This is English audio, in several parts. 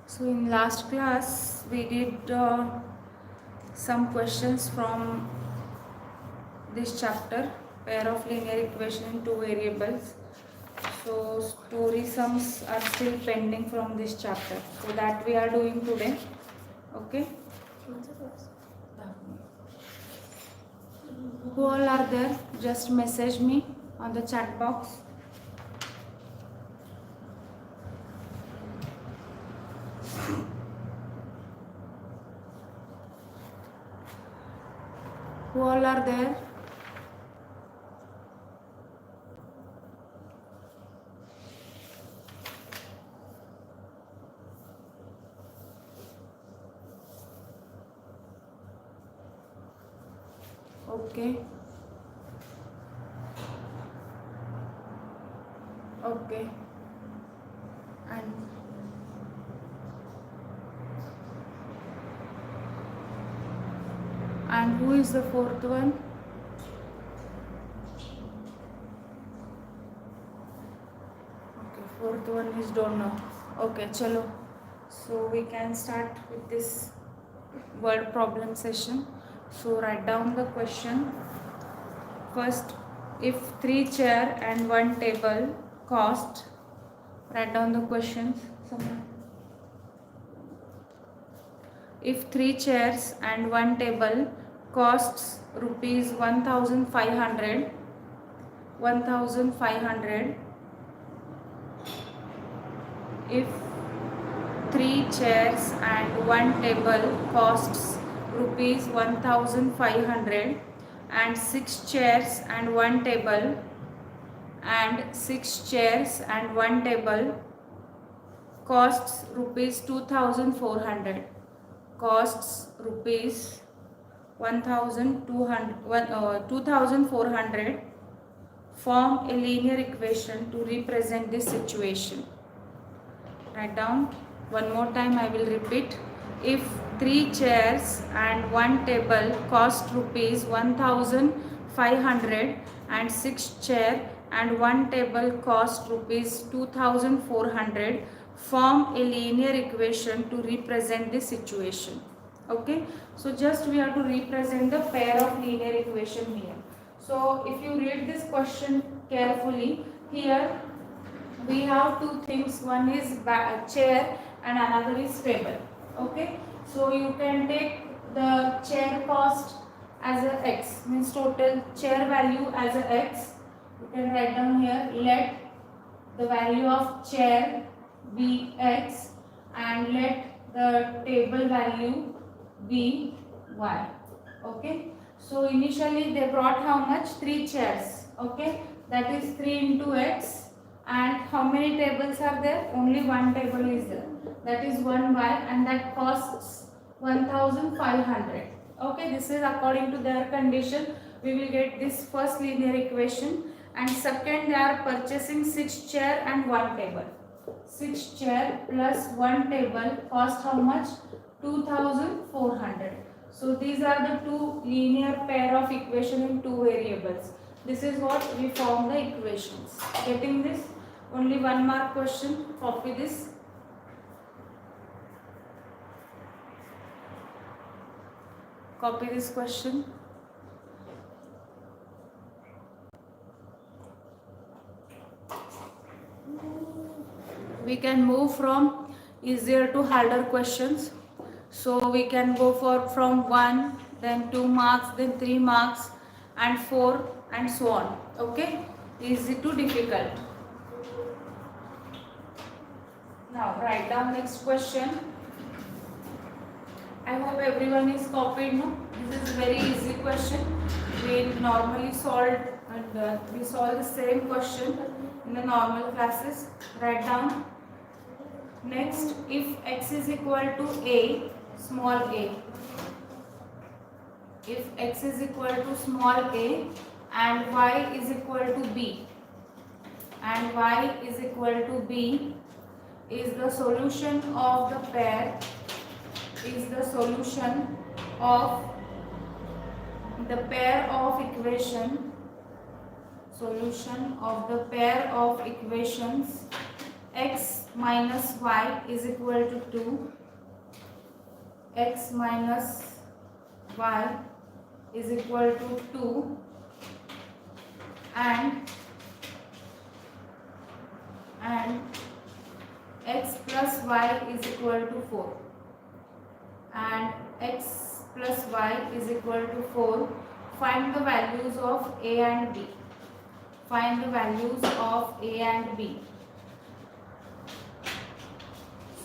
So in last class we did some questions from this chapter, pair of linear equation in two variables. So story sums are still pending from this chapter. So that we are doing today. Okay. Who all are there? Just message me on the chat box. Who all are there? Okay. Okay. And who is the fourth one? Okay, fourth one is don't know. Okay, chalo. So we can start with this word problem session. So write down the question. First, if 3 chair and 1 table cost, write down the questions. If 3 chairs and 1 table costs rupees 1500, if 3 chairs and 1 table costs rupees 1500 and 6 chairs and 1 table costs rupees 2400, costs rupees 2400, form a linear equation to represent this situation. Write down. One more time I will repeat. If 3 chairs and 1 table cost rupees 1500 and 6 chair and 1 table cost rupees 2400, form a linear equation to represent this situation. Okay, so just we have to represent the pair of linear equation here. So if you read this question carefully, here we have two things. One is chair and another is table. Okay, so you can take the chair cost as a x, means total chair value as a x. You can write down here, let the value of chair be x and let the table value be y. Okay, so initially they brought how much? 3 chairs. Okay, that is 3 into x. And how many tables are there? Only one table is there. That is 1y, and that costs 1500. Okay, this is according to their condition. We will get this first linear equation. And second, they are purchasing 6 chair and 1 table. 6 chair plus 1 table cost how much? 2400. So these are the two linear pair of equation in two variables. This is what we form the equations. Getting this? Only 1 mark question. Copy this. Copy this question. We can move from easier to harder questions. So we can go for from 1, then 2 marks, then 3 marks and 4 and so on. Okay, easy to difficult. Now write down next question. I hope everyone is copied. No, this is very easy question. We normally solve and we solve the same question in the normal classes. Write down. Next, if x is equal to a, small a, if x is equal to small a and y is equal to b, and y is equal to b, is the solution of the pair, is the solution of the pair of equation, solution of the pair of equations x minus y is equal to 2, x minus y is equal to 2, and x plus y is equal to 4, and x plus y is equal to 4. Find the values of a and b. Find the values of a and b.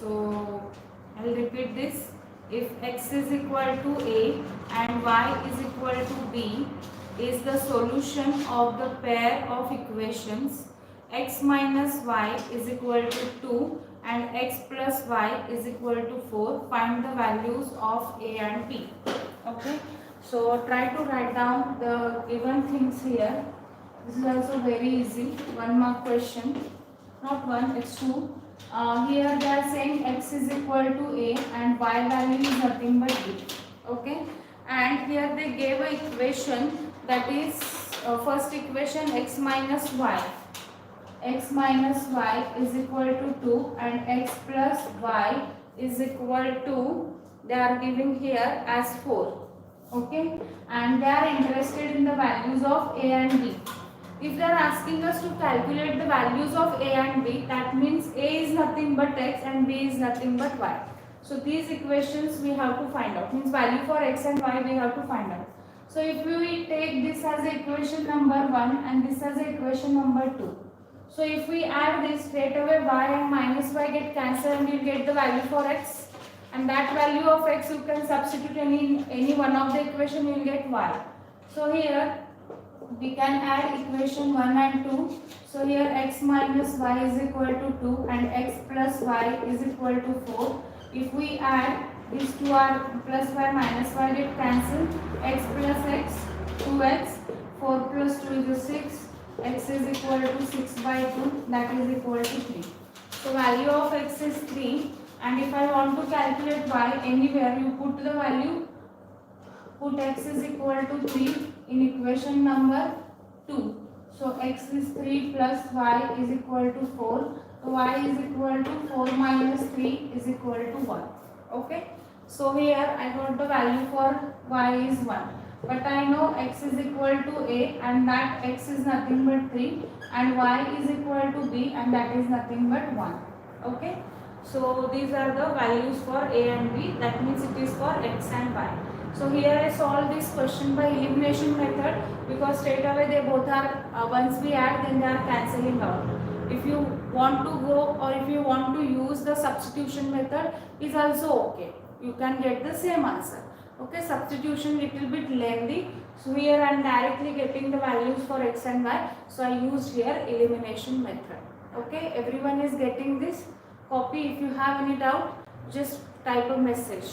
So I'll repeat this. If x is equal to a and y is equal to b is the solution of the pair of equations x minus y is equal to 2 and x plus y is equal to 4. Find the values of a and b. Okay. So try to write down the given things here. This is also very easy. 1 mark question. Not 1, it's 2. Here they are saying x is equal to a and y value is nothing but b. Okay. And here they gave a equation, that is first equation x minus y. X minus y is equal to 2 and x plus y is equal to, they are giving here as 4. Okay. And they are interested in the values of a and b. If they are asking us to calculate the values of a and b, that means a is nothing but x and b is nothing but y. So these equations we have to find out. Means value for x and y we have to find out. So if we take this as equation number 1 and this as equation number 2. So if we add this, straight away y and minus y get cancelled and you will get the value for x. And that value of x you can substitute any one of the equation, you will get y. So here we can add equation 1 and 2. So here x minus y is equal to 2 and x plus y is equal to 4. If we add these two are plus y minus y get cancelled. X plus x, 2x, 4 plus 2 is 6. X is equal to 6 by 2, that is equal to 3. So value of x is 3, and if I want to calculate y, anywhere you put the value, put x is equal to 3 in equation number 2. So x is 3 plus y is equal to 4. So y is equal to 4 minus 3 is equal to 1. Okay. So here I got the value for y is 1. But I know x is equal to a and that x is nothing but 3 and y is equal to b and that is nothing but 1. Okay. So these are the values for a and b, that means it is for x and y. So here I solve this question by elimination method because straight away they both are, once we add then they are cancelling out. If you want to go or if you want to use the substitution method is also okay. You can get the same answer. Okay, substitution little bit lengthy. So here I am directly getting the values for x and y. So I used here elimination method. Okay, everyone is getting this. Copy. If you have any doubt, just type a message.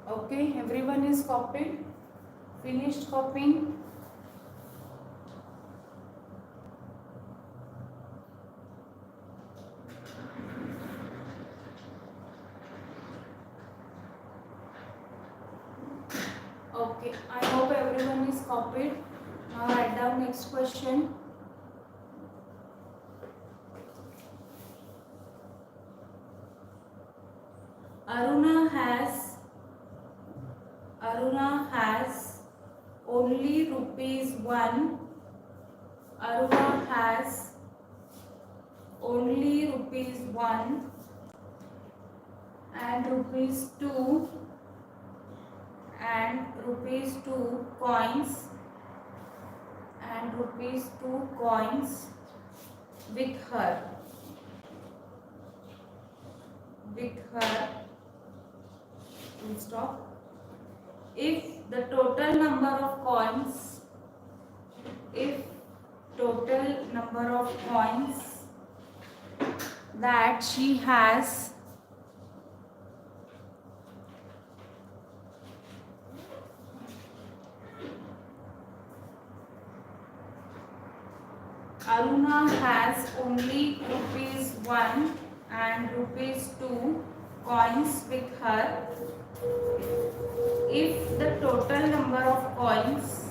Okay, everyone is copied. Finished copying. Okay, I hope everyone is copied. Now write down next question. Aruna has only ₹1. Aruna has only ₹1 and ₹2 and ₹2 coins and ₹2 coins with her full stop. If the total number of coins, if total number of coins that she has Aruna has only ₹1 and ₹2 coins with her. If the total number of coins,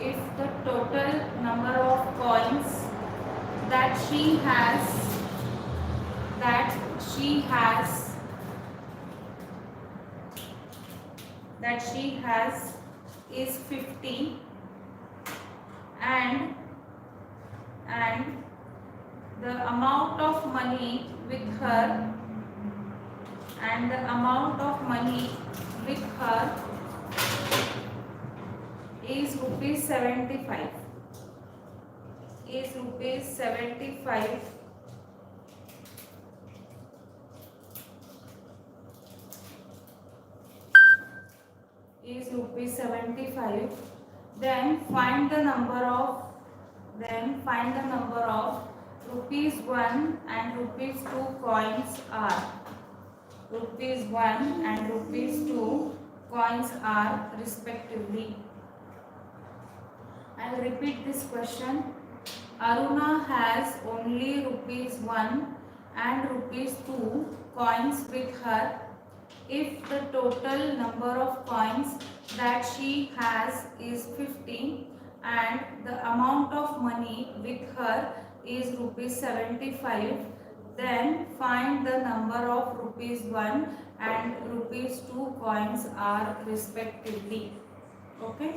if the total number of coins that she has is 50 and the amount of money with her is rupees 75, is rupees 75, then find the number of ₹1 and ₹2 coins are. ₹1 and ₹2 coins are respectively. I will repeat this question. Aruna has only ₹1 and ₹2 coins with her. If the total number of coins that she has is 50 and the amount of money with her is rupees 75, then find the number of ₹1 and ₹2 coins are respectively. Okay,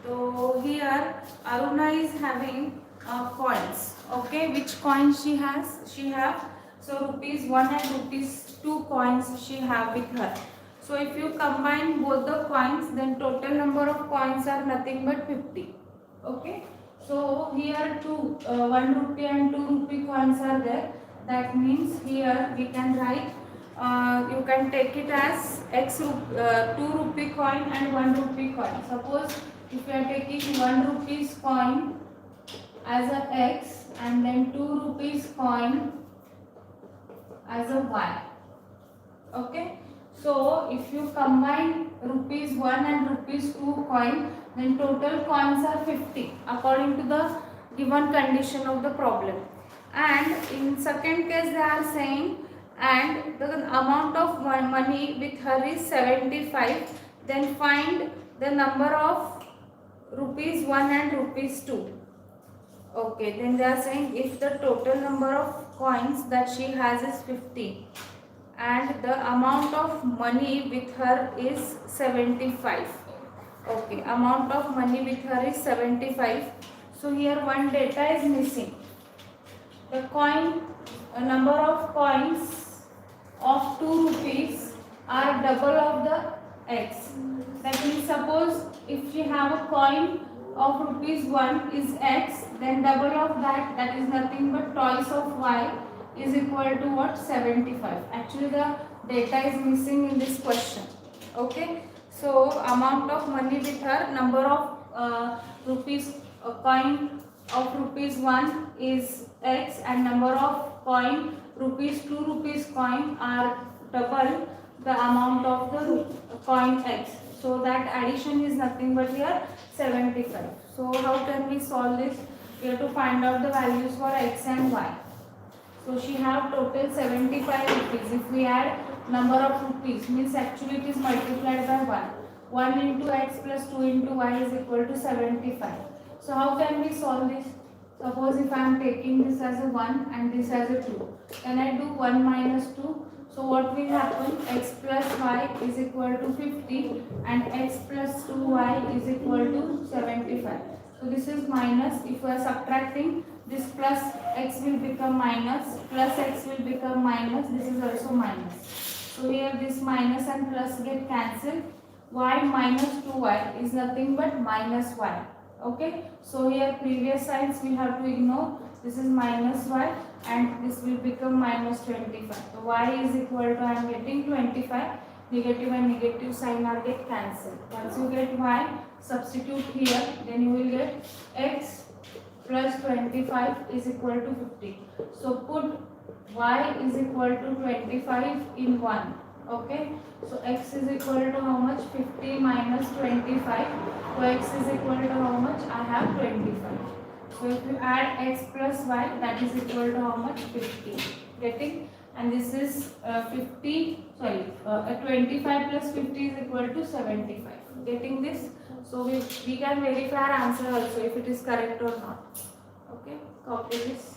so here Aruna is having coins. Okay, which coins she has? She have, so ₹1 and ₹2 coins she have with her. So if you combine both the coins, then total number of coins are nothing but 50. Okay, so here two ₹1 and ₹2 coins are there. That means here we can write, you can take it as ₹2 coin and ₹1 coin. Suppose if you are taking ₹1 coin as a X and then ₹2 coin as a Y. Okay, so if you combine ₹1 and ₹2 coin, then total coins are 50 according to the given condition of the problem. And in second case they are saying, and the amount of money with her is 75, then find the number of ₹1 and ₹2. Okay, then they are saying if the total number of coins that she has is 50 and the amount of money with her is 75. Okay, amount of money with her is 75. So here one data is missing. The number of coins of ₹2 are double of the X. That means suppose if she have a coin of ₹1 is X, then double of that is nothing but twice of Y is equal to what? 75. Actually the data is missing in this question. Okay, so amount of money with her, number of coin of ₹1 is X and number of coin ₹2 coin are double the amount of the coin X. So that addition is nothing but here 75. So how can we solve this? We have to find out the values for X and Y. So she have total 75 rupees. If we add number of rupees, means actually it is multiplied by 1. 1 into X plus 2 into Y is equal to 75. So how can we solve this? Suppose if I am taking this as a 1 and this as a 2. Then I do 1 minus 2. So what will happen? X plus Y is equal to 50 and X plus 2Y is equal to 75. So this is minus. If we are subtracting, this plus X will become minus, plus X will become minus, this is also minus. So here this minus and plus get cancelled. Y minus 2Y is nothing but minus Y. Okay, so here previous signs we have to ignore. This is minus Y and this will become minus 25. So Y is equal to, I am getting 25 Negative and negative sign are get cancelled. Once you get y, substitute here, then you will get x plus 25 is equal to 50. So put y is equal to 25 in 1. Okay. So x is equal to how much? 50 minus 25. So x is equal to how much? I have 25. So if you add x plus y, that is equal to how much? 50. Getting? And this is 25 plus 50 is equal to 75. Getting this? So we can verify our answer also if it is correct or not. Okay, copy this.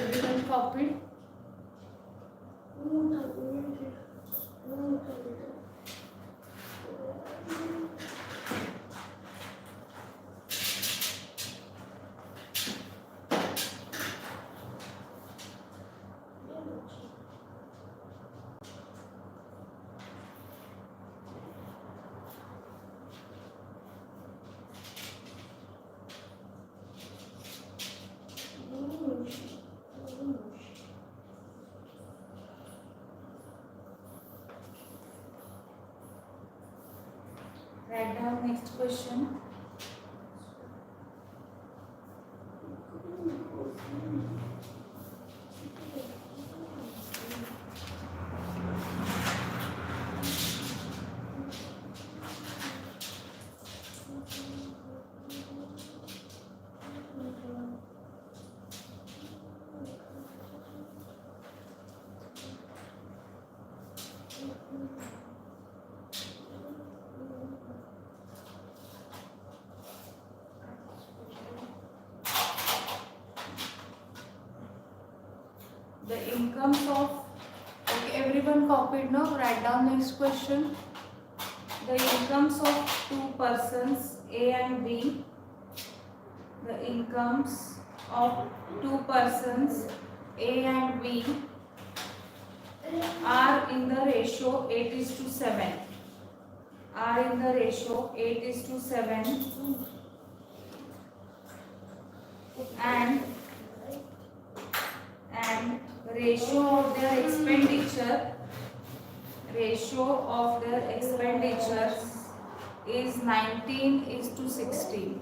Everyone copied? Write down next question. The incomes of, okay, everyone copied now. Write down next question. The incomes of two persons A and B. The incomes of two persons A and B are in the ratio 8:7. Are in the ratio 8:7, and ratio of their expenditures is 19:16.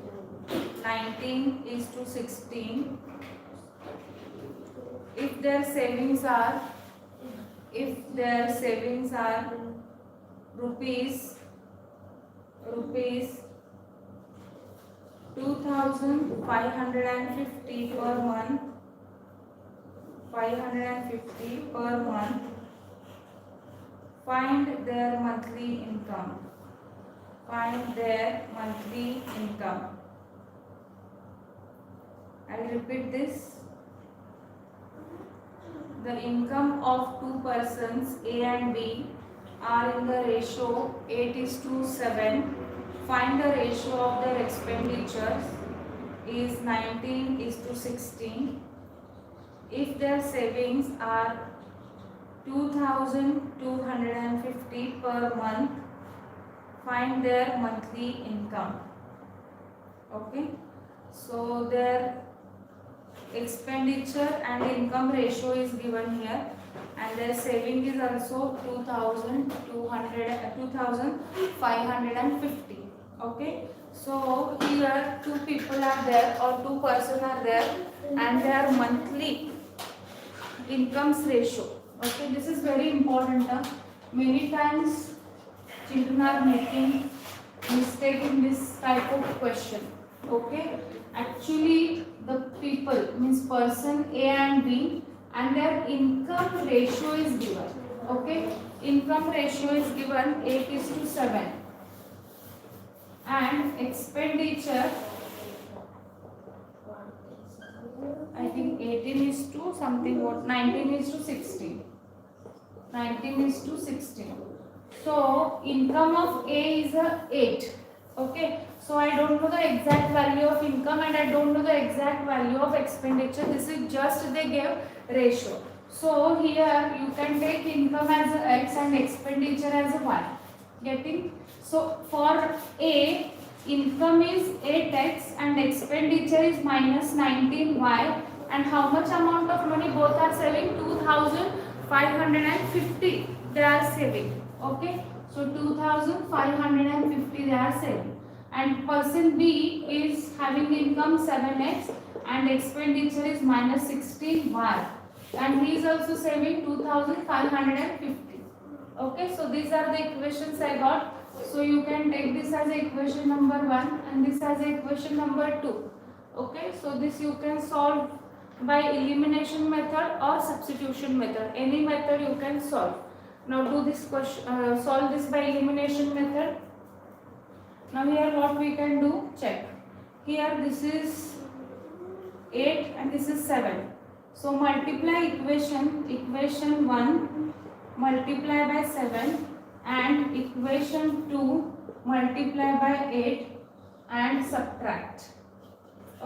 19:16. If their savings are rupees 2,550 per month, 550 per month, find their monthly income. Find their monthly income. I will repeat this. The income of two persons A and B are in the ratio 8:7. Find the ratio of their expenditures is 19:16. If their savings are 2,250 per month, find their monthly income. Okay, so their expenditure and income ratio is given here, and their saving is also 2,550. Okay, so here two people are there or two persons are there, and their monthly incomes ratio. Okay, this is very important. Many times children are making mistake in this type of question. Okay, actually the people means person A and B, and their income ratio is given. Okay, income ratio is given 8:7, and expenditure, I think 18 is to something, what, 19 is to 16. 19 is to 16. So income of A is a 8. Okay, so I don't know the exact value of income and I don't know the exact value of expenditure. This is just they gave ratio. So here you can take income as a X and expenditure as a Y. Getting? So for A, income is 8x and expenditure is minus 19y, and how much amount of money both are saving? 2550 they are saving. Okay, so 2550 they are saving, and person B is having income 7x and expenditure is minus 16y, and he is also saving 2550. Okay, so these are the equations I got. So you can take this as equation number 1 and this as equation number 2. Okay, so this you can solve by elimination method or substitution method. Any method you can solve. Now do this question, solve this by elimination method. Now here what we can do, check. Here this is 8 and this is 7. So multiply equation 1 multiply by 7 and equation 2 multiply by 8 and subtract.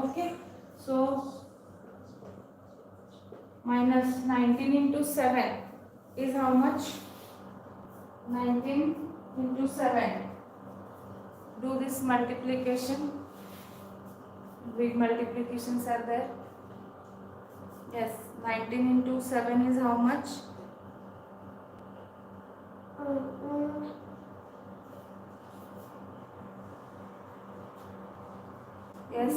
Okay, so minus 19 into 7 is how much? 19 into 7. Do this multiplication. Big multiplications are there. Yes, 19 into 7 is how much? Yes,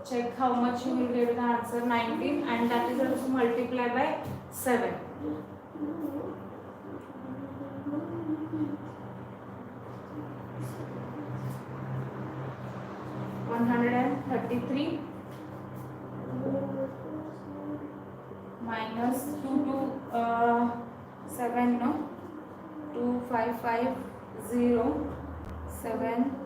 check how much you will get the answer. 19, and that is also multiplied by 7. $133 minus 2 to 7, no? 2550 7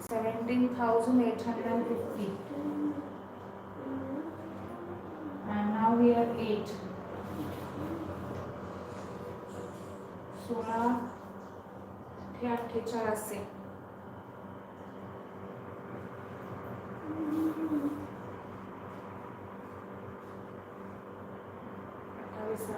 17,850, and now we have 8. 16 48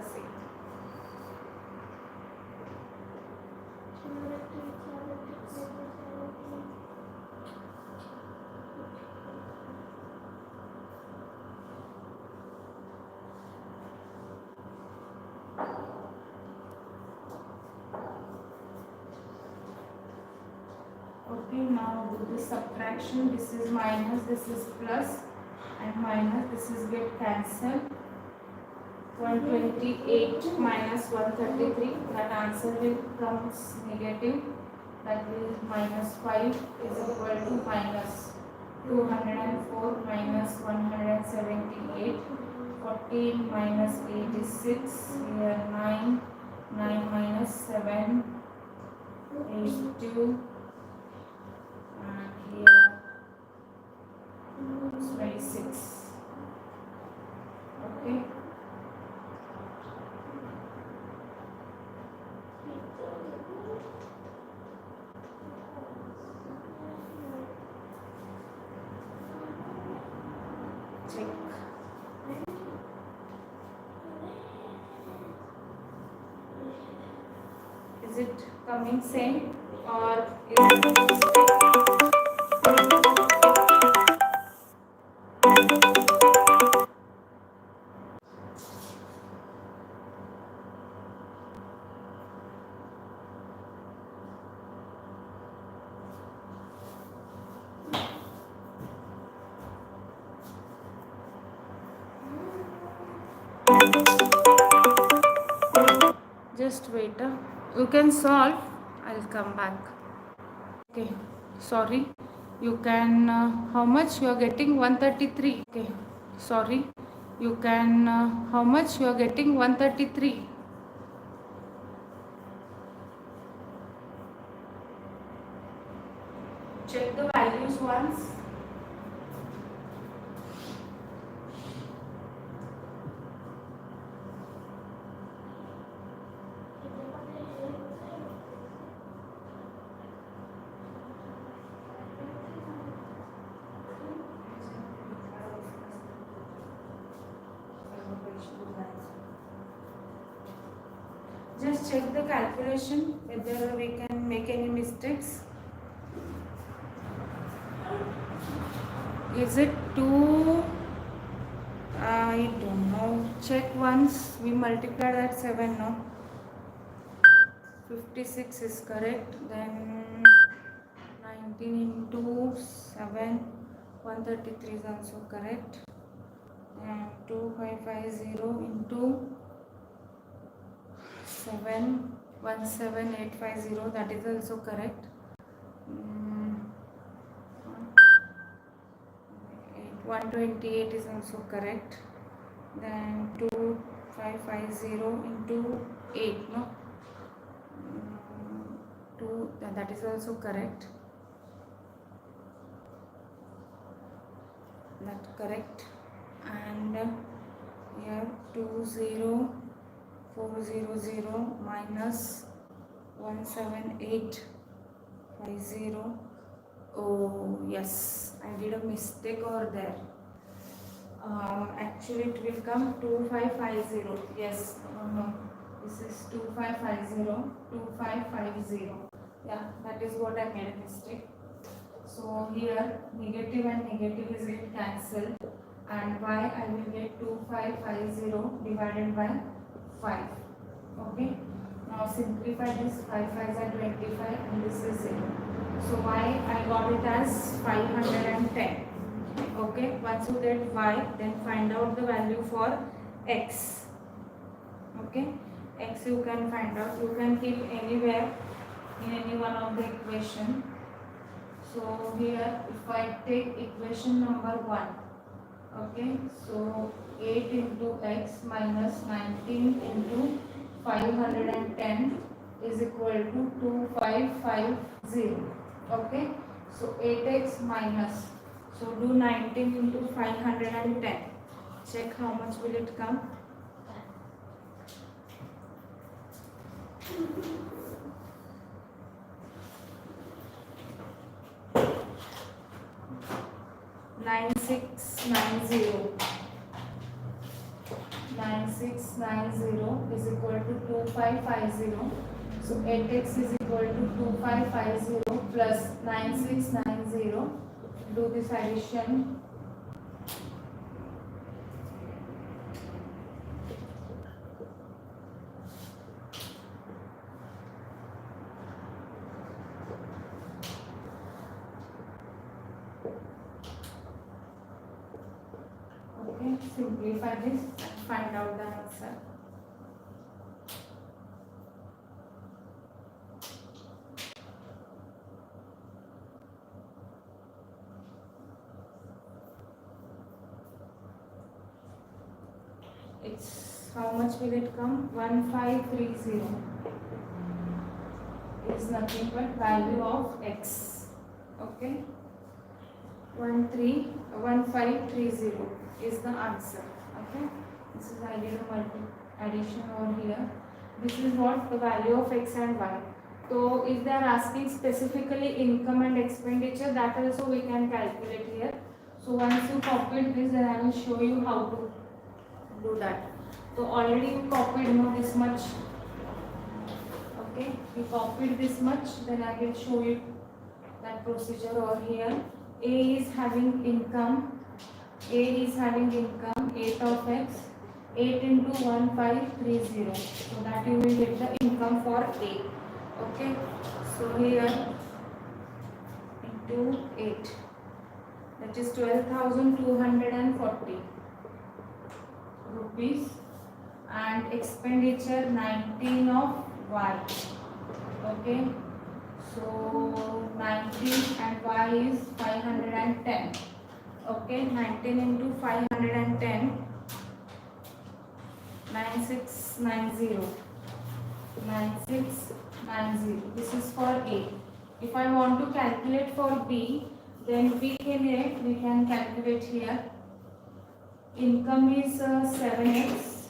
Okay, now do the subtraction. This is minus, this is plus, and minus, this is get cancelled. 128 minus 133, that answer will comes negative. That will minus 5 is equal to minus 204 minus 178. 14 minus 8 is 6. Here 9. 9 minus 7 is 2. And here it's 26. Okay. Check. Is it coming same or is it just wait, you can solve, I'll come back. Okay, sorry. You can, how much you are getting? 133. Okay, sorry. You can, how much you are getting? 133. Check the values once. Just check the calculation whether we can make any mistakes. Is it 2? I don't know. Check once. We multiply that 7 now. 56 is correct. Then 19 into 7. 133 is also correct. 2550 into 7. 17850, that is also correct. 128 is also correct. Then 2550 into 8, no? 2, that is also correct. That's correct. And here 20400 minus 17850. Oh yes, I did a mistake over there. Actually it will come 2550. Yes, no, this is 2550. Yeah, that is what I made a mistake. So here negative and negative is get cancelled, and y I will get 2550 divided by 5. Okay. Now simplify this. 5 5s are 25 and this is 0. So y I got it as 510. Okay. Once you get y, then find out the value for x. Okay. X you can find out. You can keep anywhere in any one of the equation. So here if I take equation number 1, okay, so 8 into x minus 19 into 510 is equal to 2550. Okay, so 8x minus, so do 19 into 510. Check how much will it come. 9690. 9690 is equal to 2550. So 8x is equal to 2550 plus 9690. Do this addition. Okay, simplify this and find out the answer. It's how much will it come? 1530 is nothing but value of x. Okay, 1530 is the answer. Okay, this is I did a addition over here. This is what the value of x and y. So if they are asking specifically income and expenditure, that also we can calculate here. So once you copied this, then I will show you how to do that. So already you copied this much. Okay, you copied this much, then I will show you that procedure over here. A is having income. A is having income 8 of x, 8 into 1530. So that you will get the income for A. Okay, so here into 8, that is 12,240 rupees, and expenditure 19 of y. Okay, So 19 and y is 510. Okay, 19 into 510, 9690. 9690. This is for A. If I want to calculate for B, then we can calculate here. Income is 7x.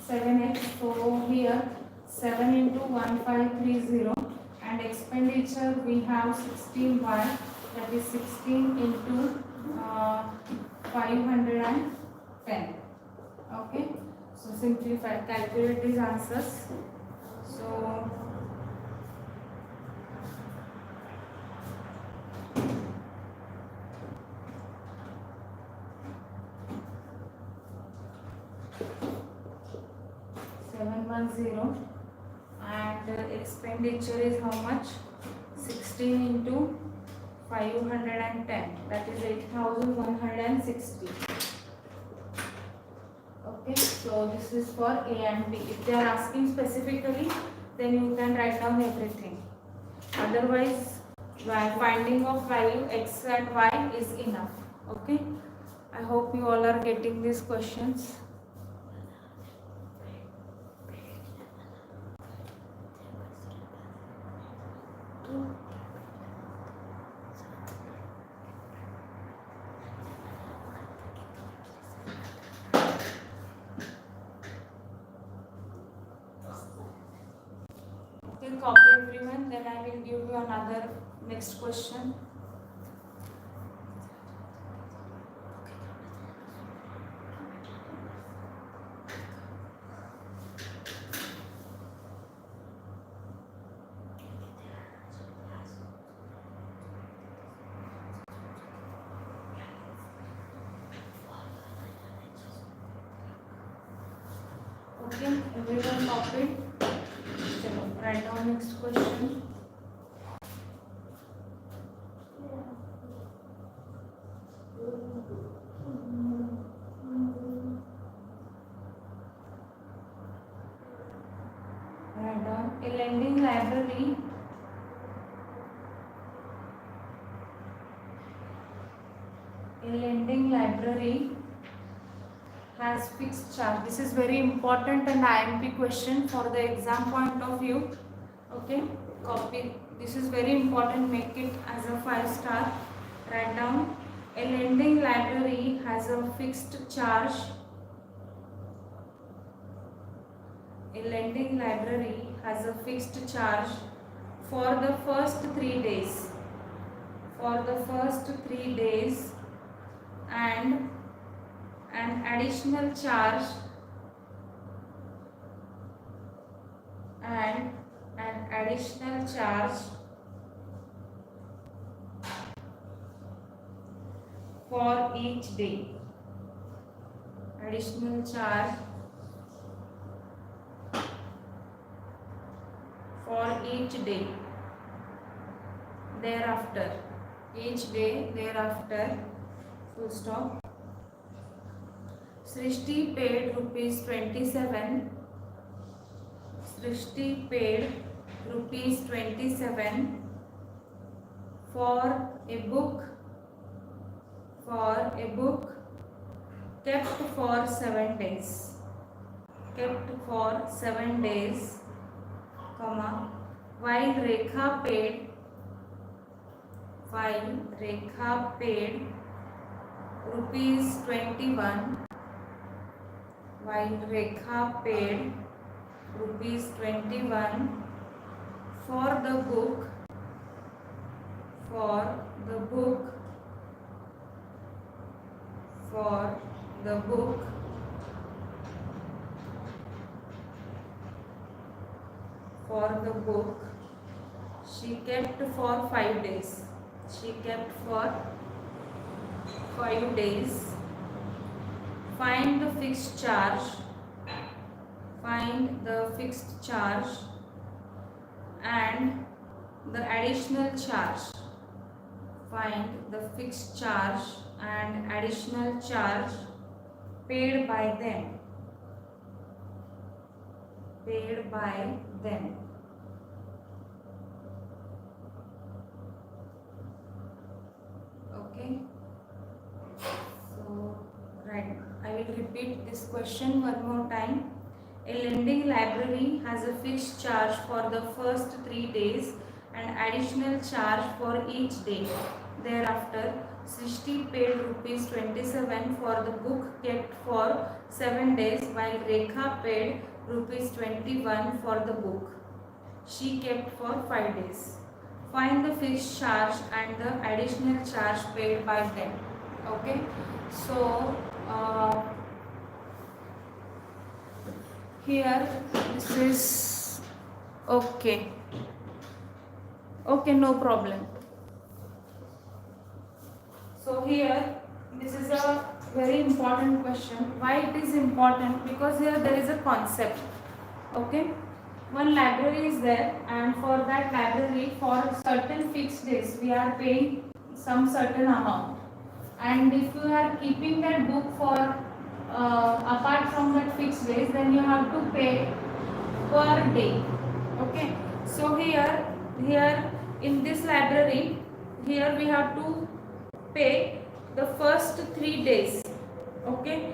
7x. So here 7 into 1530, and expenditure we have 16y, that is 16 into 510. Okay, so simplify, calculate these answers. So and expenditure is how much? 16 into 510, that is 8160. Okay, so this is for A and B. If they are asking specifically, then you can write down everything. Otherwise, finding of value x and y is enough. Okay, I hope you all are getting these questions. Okay, copy everyone, then I will give you another next question. Okay, everyone copied. Chalo, write down next question. Write down a lending library. A lending library has fixed charge. This is very important and IMP question for the exam point of view. Okay, copy. This is very important. Make it as a 5-star. Write down. A lending library has a fixed charge. A lending library has a fixed charge for the first 3 days. For the first 3 days, and an additional charge for each day. Additional charge for each day thereafter. Each day thereafter. Full stop. Srishti paid rupees 27. Srishti paid rupees 27 for a book kept for 7 days. Kept for 7 days, comma, while Rekha paid rupees 21. While Rekha paid rupees 21 for the book she kept for 5 days. She kept for 5 days. Find the fixed charge. Find the fixed charge and the additional charge. Find the fixed charge and additional charge paid by them. Paid by them. will repeat this question one more time. A lending library has a fixed charge for the first 3 days and additional charge for each day. Thereafter, Srishti paid rupees 27 for the book kept for 7 days while Rekha paid rupees 21 for the book she kept for 5 days. Find the fixed charge and the additional charge paid by them. Okay, so here this is okay. Okay, no problem. So here this is a very important question. Why it is important? Because here there is a concept. Okay, one library is there, and for that library, for certain fixed days we are paying some certain amount, and if you are keeping that book for apart from that fixed days, then you have to pay per day. Okay, so here in this library, here we have to pay the first 3 days. Okay,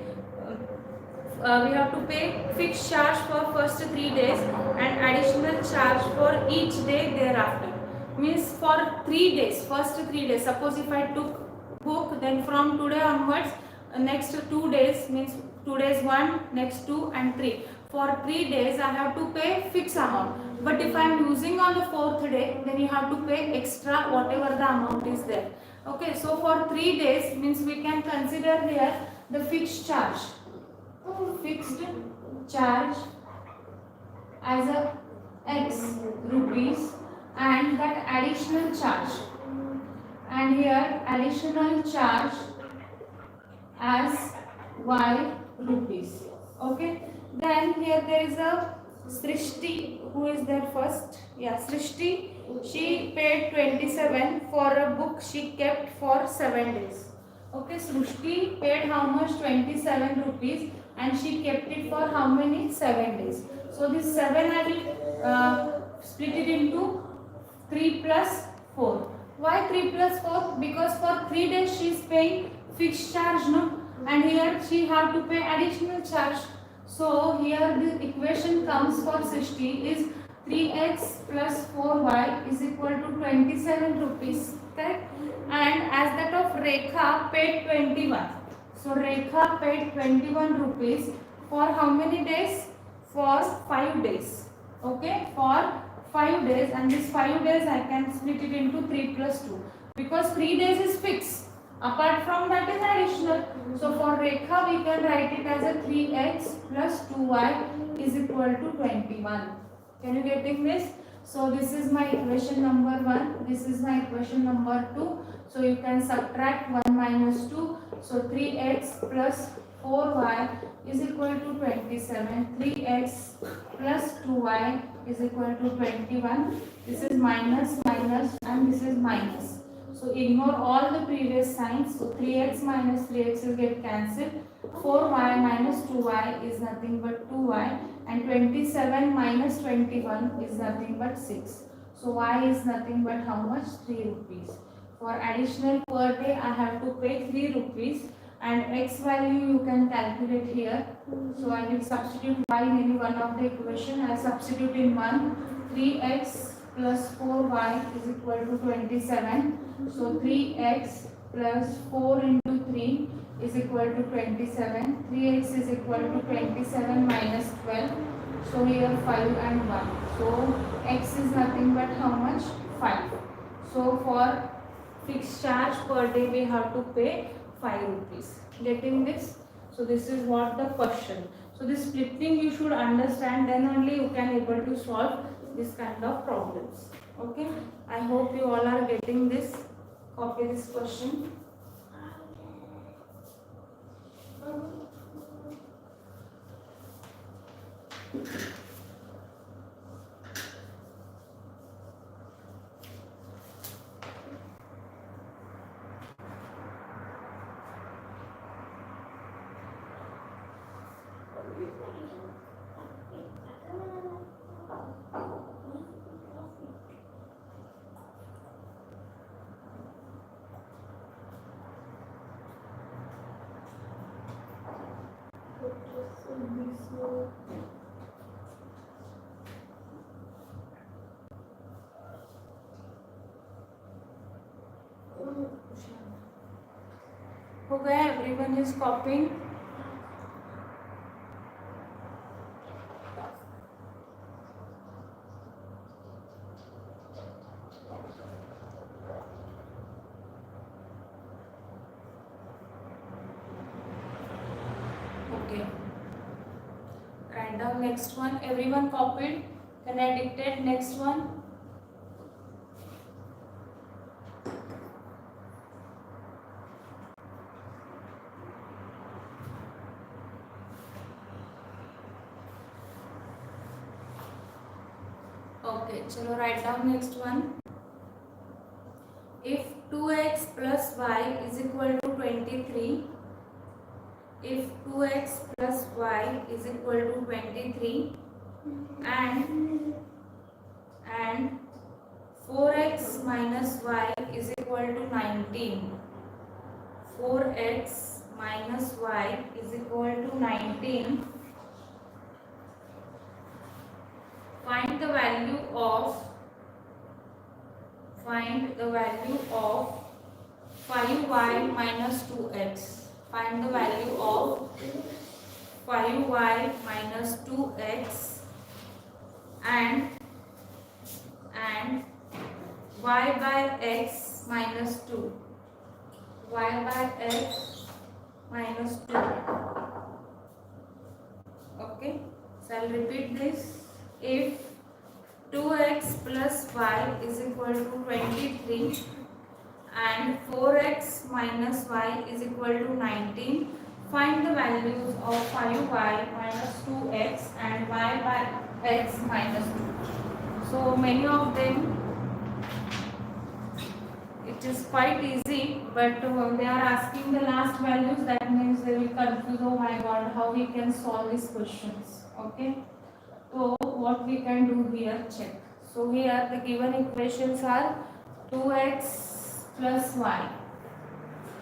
we have to pay fixed charge for first 3 days and additional charge for each day thereafter. Means for 3 days, first 3 days, suppose if I took book, then from today onwards, next 2 days, means 2 days 1, next 2 and 3. For 3 days I have to pay fixed amount, but if I am using on the 4th day, then you have to pay extra whatever the amount is there. Okay, so for 3 days means we can consider here the fixed charge as a X rupees, and that additional charge, and here additional charge as Y rupees. Okay, then here there is a Srishti, who is there first? Yeah, Srishti, she paid 27 for a book she kept for 7 days. Okay, Srishti paid how much? 27 rupees, and she kept it for how many? 7 days. So this 7 I will split it into 3 plus 4. Why 3 plus 4? Because for 3 days she is paying fixed charge, no? And here she have to pay additional charge. So here the equation comes for Srishti is 3x plus 4y is equal to 27 rupees. Correct? And as that of Rekha paid 21. So Rekha paid 21 rupees for how many days? For 5 days. Okay, for 5 days, and this 5 days I can split it into 3 plus 2 because 3 days is fixed. Apart from that is additional. So for Rekha we can write it as a 3x plus 2y is equal to 21. Can you getting this? So this is my equation number 1. This is my equation number 2. So you can subtract 1 minus 2. So 3x plus 4y is equal to 27. 3x plus 2y is equal to 21. This is minus, minus, and this is minus. So ignore all the previous signs. So 3x minus 3x will get cancelled. 4y minus 2y is nothing but 2y, and 27 minus 21 is nothing but 6. So y is nothing but how much? 3 rupees. For additional per day I have to pay 3 rupees, and x value you can calculate here. So I will substitute y in any one of the equation. I substitute in 1. 3x plus 4y is equal to 27. So 3x plus 4 into 3 is equal to 27. 3x is equal to 27 minus 12. So here 5 and 1. So x is nothing but how much? 5. So for fixed charge per day we have to pay 5 rupees. Getting this? So this is what the question. So this splitting you should understand, then only you can able to solve this kind of problems. Okay, I hope you all are getting this. Copy this question. हो गया? Everyone is कॉपिंग? Okay. Write down next one. Everyone copied? Can I dictate next one? Okay, chalo write down next one. If 2x plus y is equal to 23, if 2x plus y is equal to 23 and 4x minus y is equal to 19, 4x minus y is equal to 19, find the value of 5y minus 2x. Find the value of 5y minus 2x and y by x minus 2. Y by x minus 2. Okay, so I'll repeat this. If 2x plus y is equal to 23 and 4x minus y is equal to 19, find the values of 5y minus 2x and y by x minus 2. So many of them, it is quite easy, but they are asking the last values. That means they will confuse, oh my god, how we can solve these questions. Okay, so what we can do here, check. So here the given equations are 2x plus y.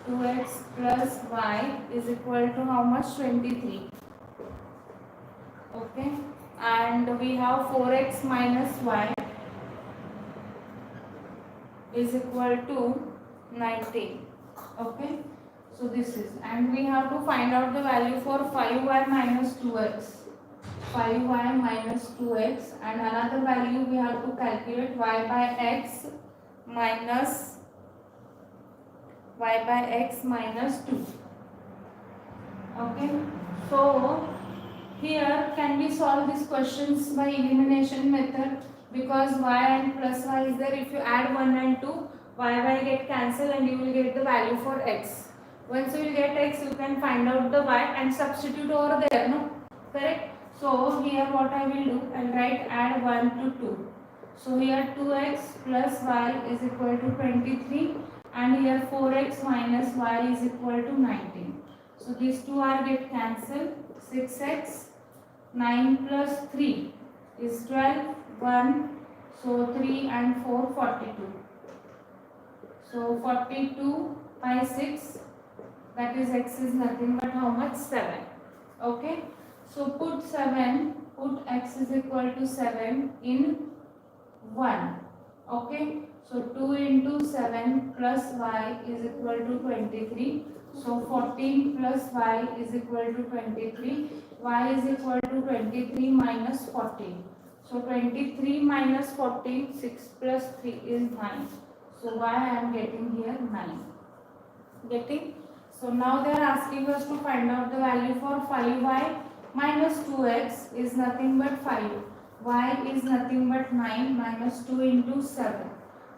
2x plus y is equal to how much? 23. Okay, and we have 4x minus y is equal to 19. Okay, so this is, and we have to find out the value for 5y minus 2x. 5y minus 2x, and another value we have to calculate y by x minus 2. Okay, so here can we solve these questions by elimination method, because y and plus y is there. If you add 1 and 2, y get cancelled and you will get the value for x. Once you will get x, you can find out the y and substitute over there, no? Correct? So here what I will do, I will write add 1 to 2. So here 2x plus y is equal to 23 and here 4x minus y is equal to 19. So these two are get cancelled. 6x, 9 plus 3 is 12, 1, so 3 and 4, 42. So 42 by 6, that is x is nothing but how much? 7. Okay. So put x is equal to 7 in 1. Okay. So 2 into 7 plus y is equal to 23. So 14 plus y is equal to 23. Y is equal to 23 minus 14. So 23 minus 14, 6 plus 3 is 9. So y I am getting here 9. Getting? So now they are asking us to find out the value for 5y minus 2x is nothing but 5. Y is nothing but 9 minus 2 into 7.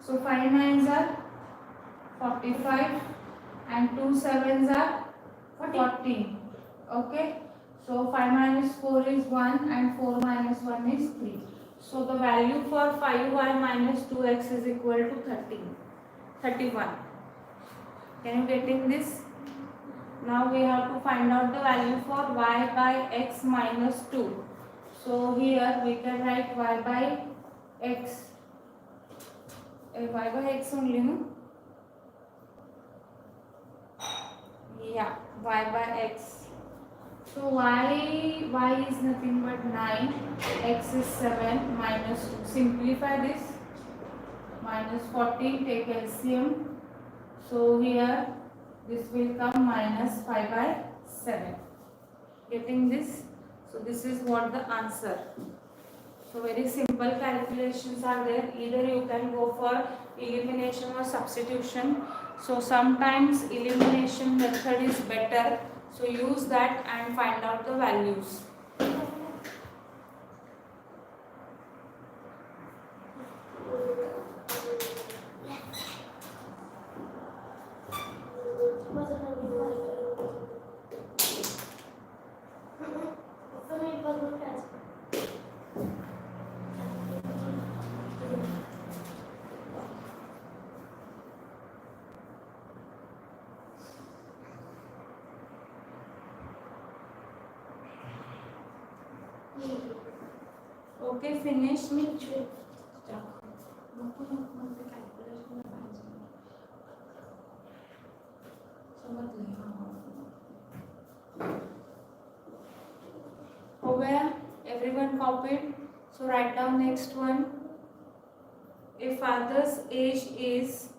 So 5 9s are 45 and 2 7s are 14. Okay. So 5 minus 4 is 1 and 4 minus 1 is 3. So the value for 5y minus 2x is equal to 31. Can you getting this? Now we have to find out the value for y by x minus 2. So here we can write y by x. Y by x only, no? Yeah, y by x. So y is nothing but 9, x is 7 minus 2. Simplify this. Minus 14, take LCM. So here this will come minus 5 by 7. Getting this? So this is what the answer. So very simple calculations are there. Either you can go for elimination or substitution. So sometimes elimination method is better. So use that and find out the values. Okay, finish me. Over, everyone copied. So write down next one. A father's age is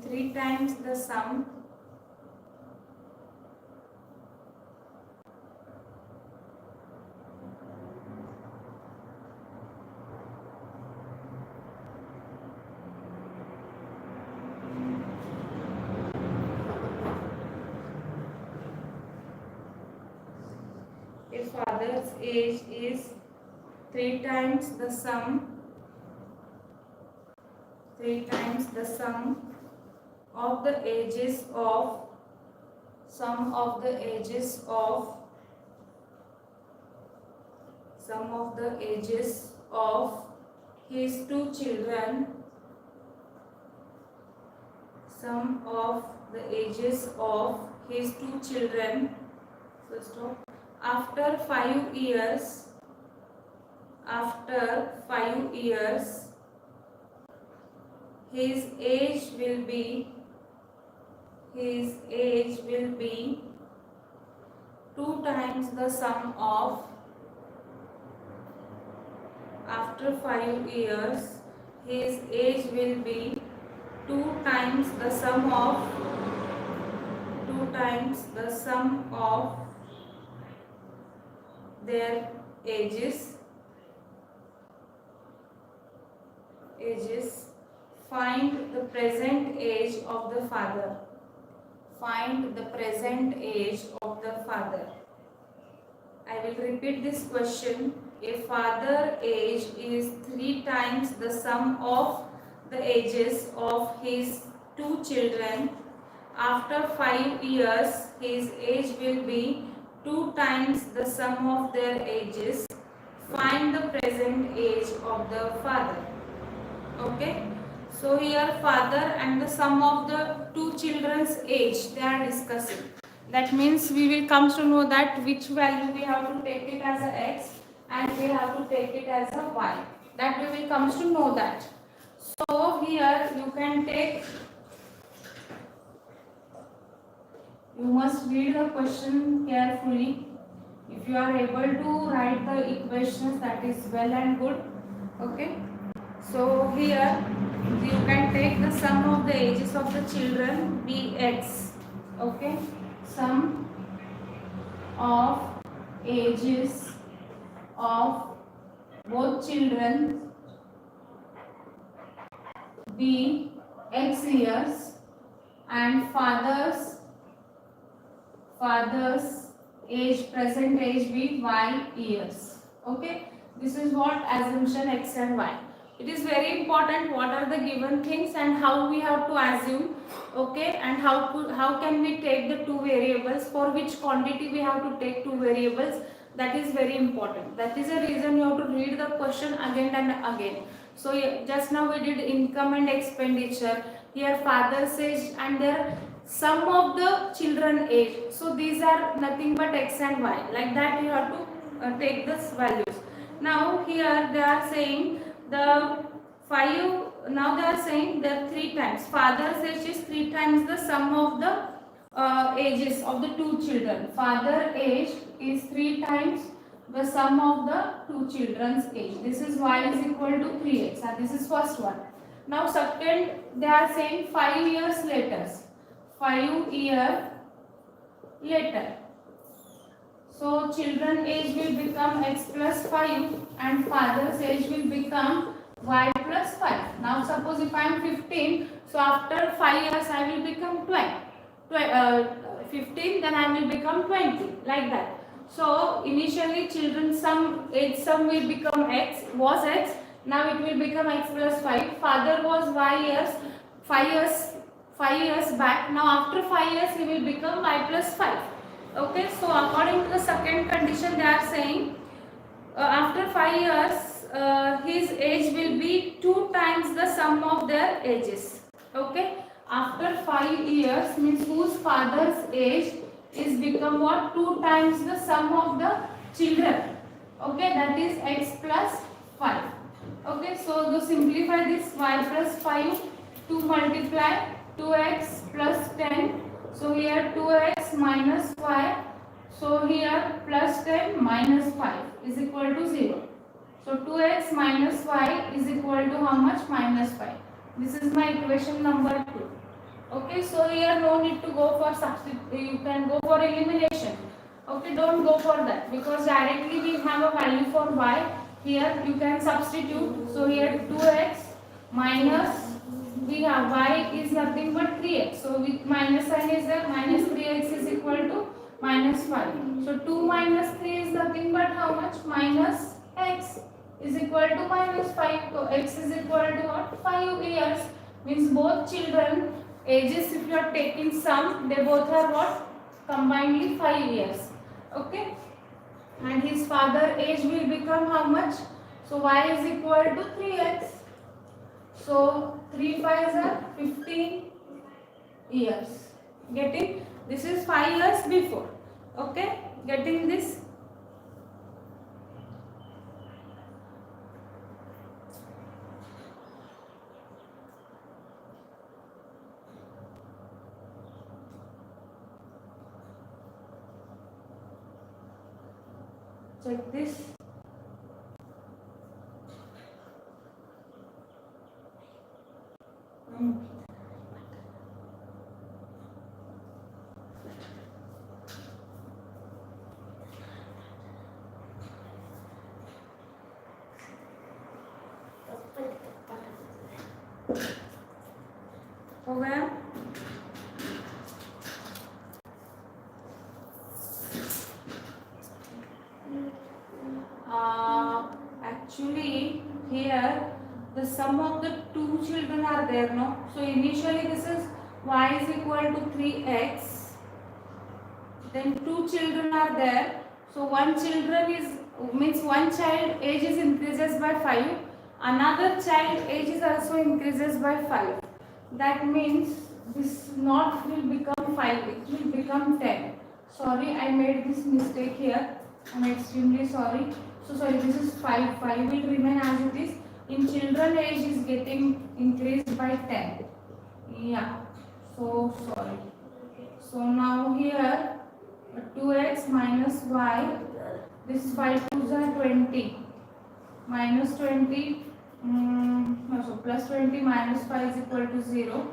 3 times the sum A father's age is 3 times the sum of the ages of his two children. Sum of the ages of his two children. So stop. After 5 years, his age will be 2 times the sum of. After 5 years, his age will be 2 times the sum of their ages. Find the present age of the father. I will repeat this question. A father age is 3 times the sum of the ages of his two children. After 5 years, his age will be 2 times the sum of their ages. Find the present age of the father. Okay. So here father and the sum of the two children's age they are discussing. That means we will come to know that which value we have to take it as a x and we have to take it as a y. That we will come to know that. So here you can take. You must read the question carefully. If you are able to write the equations, that is well and good. Okay. So here you can take the sum of the ages of the children dx. Okay. Sum of ages of both children be x years and father's age, present age be y years. Okay. This is what assumption x and y. It is very important what are the given things and how we have to assume. Okay. And how can we take the two variables, for which quantity we have to take two variables. That is very important. That is the reason you have to read the question again and again. So just now we did income and expenditure. Here father's age and their sum of the children age. So these are nothing but x and y. Like that you have to take this values. Now here they are saying the 5. Now they are saying that 3 times. Father's age is 3 times the sum of the ages of the two children. Father age is 3 times the sum of the two children's age. This is y is equal to 3x. And this is first one. Now second, they are saying 5 years later. 5 year later. So children age will become x plus 5 and father's age will become y plus 5. Now suppose if I am 15, so after 5 years I will become 15, then I will become 20, like that. So initially children sum will become x, was x, now it will become x plus 5. Father was y years, 5 years 5 years back. Now after 5 years he will become y plus 5. Okay, so according to the second condition, they are saying after 5 years his age will be 2 times the sum of their ages. Okay, after 5 years means whose father's age is become what? 2 times the sum of the children. Okay, that is x plus 5. Okay, so to simplify this, y plus 5 to multiply 2x plus 10. So here 2x minus y. So here plus 10 minus 5 is equal to 0. So 2x minus y is equal to how much? Minus 5. This is my equation number 2. Okay, so here no need to go for substitute. You can go for elimination. Okay, don't go for that because directly we have a value for y. Here you can substitute. So here 2x minus, we have y is nothing but 3x. So with minus sign is there, minus 3x is equal to minus 5. So 2 minus 3 is nothing but how much? Minus x is equal to minus 5. So x is equal to what? 5 years. Means both children ages, if you are taking sum, they both are what? Combinedly 5 years. Okay. And his father age will become how much? So y is equal to 3x. So 3 5s are 15 years. Getting? This is 5 years before. Okay? Getting this? Check this. हो गया? Actually here the sum of the two children are there, no? So initially this is y is equal to 3x, then two children are there. So one children is means one child age is increases by 5, another child age is also increases by 5. That means this not will become 5, it will become 10. Sorry, I made this mistake here. I am extremely sorry. So sorry, this is 5. 5 will remain as it is. In children age is getting increased by 10. Yeah. So sorry. So now here 2x minus y. This 5 2s are 20. Minus 20. So plus 20 minus 5 is equal to 0.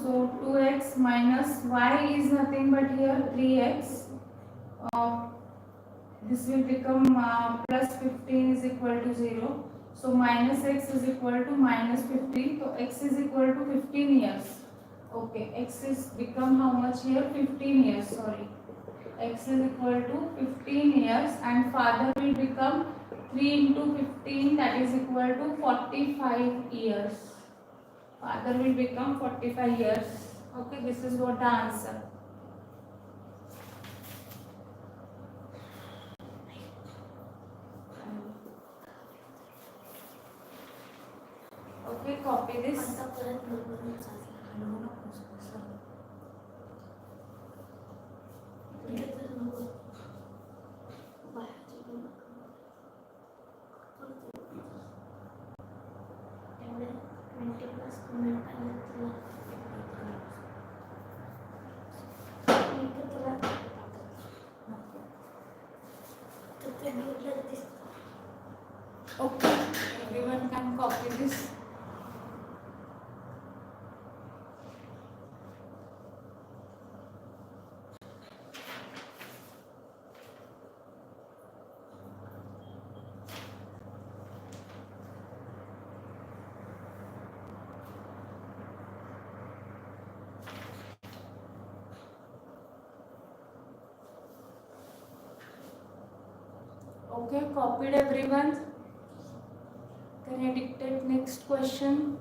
So 2x minus y is nothing but here 3x. This will become plus 15 is equal to 0. So minus x is equal to minus 15. So x is equal to 15 years. Okay, x is become how much here? 15 years. Sorry. X is equal to 15 years and father will become 3 into 15, that is equal to 45 years. Father will become 45 years. Okay, this is what the answer. Okay, copy this. Okay, everyone can and copy this. Okay, copied everyone. Can I dictate next question?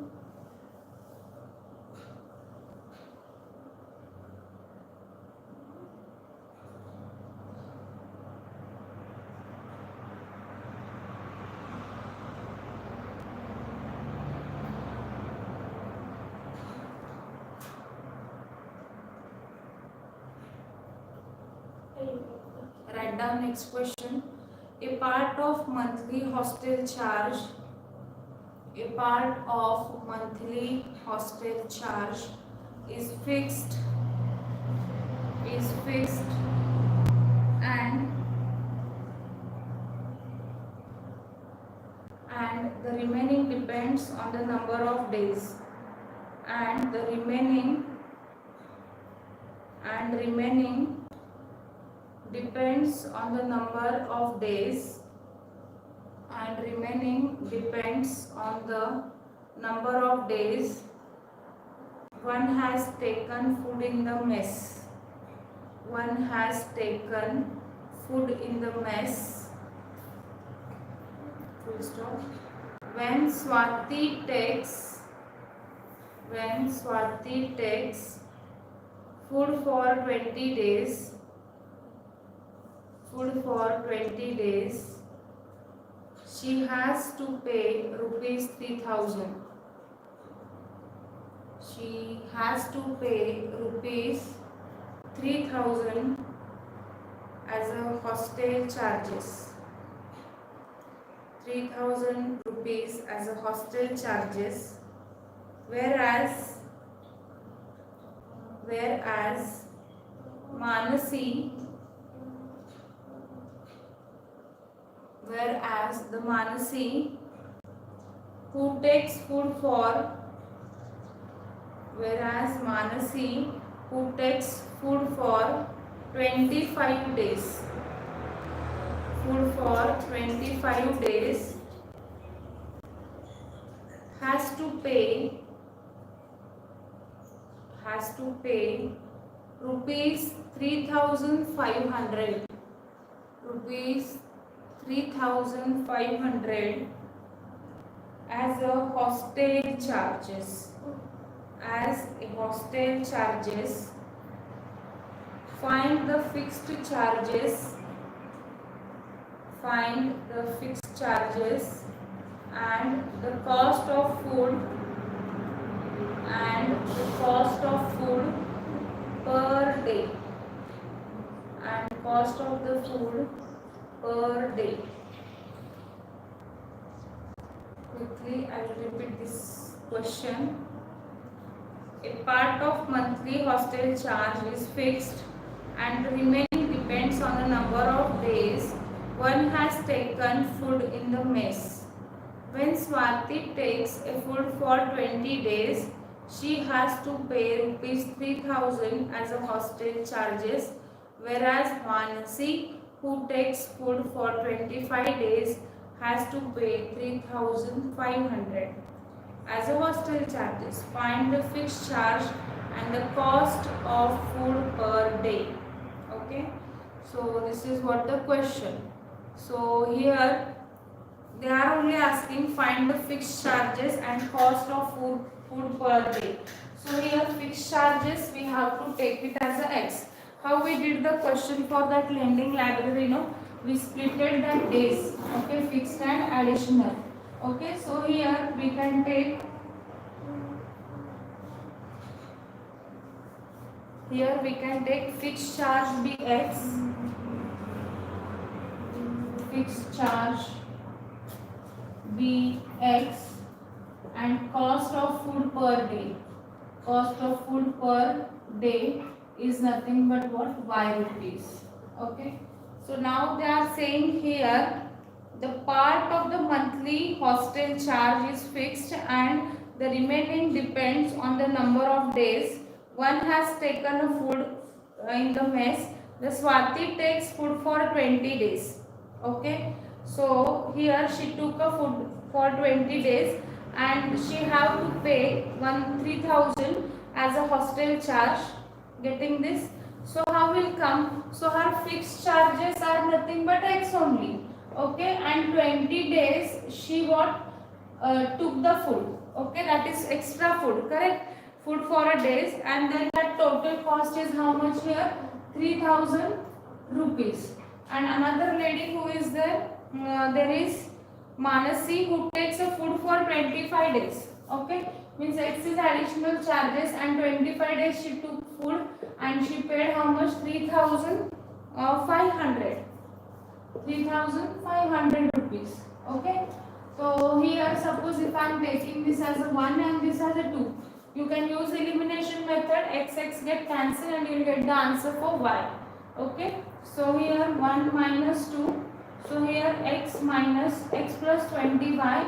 Write down next question. A part of monthly hostel charge. A part of monthly hostel charge is fixed. And the remaining depends on the number of days. And the remaining depends on the number of days, and remaining depends on the number of days one has taken food in the mess. One has taken food in the mess. Full stop. When Swati takes food for 20 days, she has to pay rupees 3000. She has to pay rupees 3000 as a hostel charges. 3000 rupees as a hostel charges, whereas the Manasi who takes food for 25 days. Food for 25 days has to pay rupees 3500. Rupees 3500 as a hostel charges. Find the fixed charges. And the cost of food per day. Quickly I will repeat this question. A part of monthly hostel charge is fixed and the remaining depends on the number of days one has taken food in the mess. When Swati takes a food for 20 days, she has to pay rupees 3000 as a hostel charges, whereas Manasi, who takes food for 25 days, has to pay 3500 as a hostel charges. Find the fixed charge and the cost of food per day. Okay, so this is what the question. So here they are only asking find the fixed charges and cost of food per day. So here fixed charges we have to take it as a x. How we did the question for that lending library? We splitted that days. Okay, fixed and additional. Okay, so here we can take fixed charge bx, fixed charge bx, and cost of food per day. Cost of food per day is nothing but what? Y rupees. Okay. So now they are saying here the part of the monthly hostel charge is fixed and the remaining depends on the number of days one has taken a food in the mess. The Swati takes food for 20 days. Okay. So here she took a food for 20 days and she have to pay 3,000 as a hostel charge. Getting this? So how will come? So her fixed charges are nothing but X only. Okay, and 20 days she took the food. Okay, that is extra food, correct? Food for a days, and then that total cost is how much here? 3,000 rupees. And another lady who is there, there is Manasi who takes a food for 25 days. Okay, means X is additional charges and 25 days she took food and she paid how much? 3,500. 3,500 rupees. Okay. So here suppose if I am taking this as a 1 and this as a 2. You can use elimination method. X get cancelled and you will get the answer for y. Okay. So here 1 minus 2. So here x plus 20y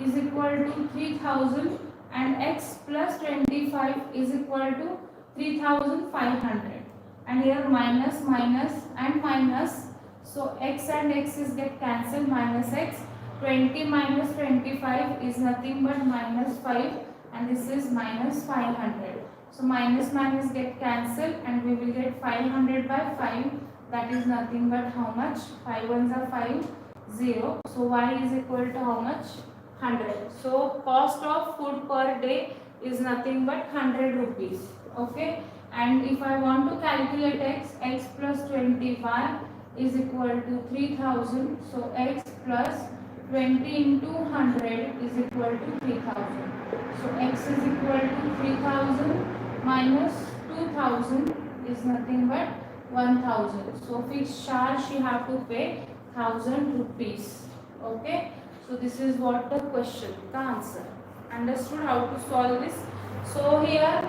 is equal to 3,000 and x plus 25 is equal to 3,500. And here minus and minus. So x and x is get cancelled, minus x. 20 minus 25 is nothing but minus 5 and this is minus 500. So minus get cancelled and we will get 500 by 5, that is nothing but how much? 5 ones are 5, 0. So y is equal to how much? 100. So cost of food per day is nothing but 100 rupees. Okay. And if I want to calculate x plus 20y is equal to 3,000. So x plus 20 into 100 is equal to 3,000. So x is equal to 3,000 minus 2,000 is nothing but 1,000. So fixed charge you have to pay 1,000 rupees. Okay. So this is what the question, the answer. Understood how to solve this? So here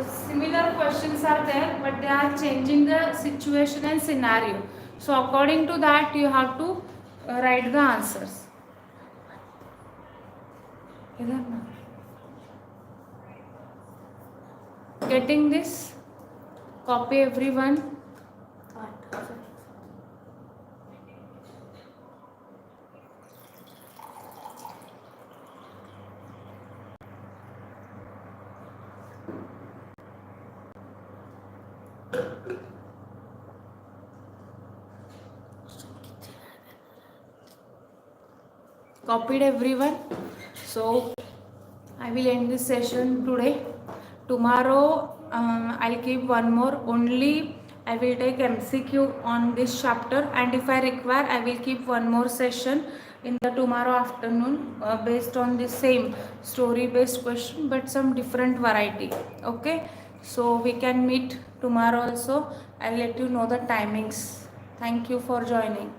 similar questions are there, but they are changing the situation and scenario. So according to that you have to write the answers. Getting this? Copy everyone. Copied everyone. So I will end this session today. Tomorrow I'll keep one more. Only I will take MCQ on this chapter, and if I require I will keep one more session in the tomorrow afternoon based on the same story based question but some different variety. Okay, so we can meet tomorrow also. I'll let you know the timings. Thank you for joining.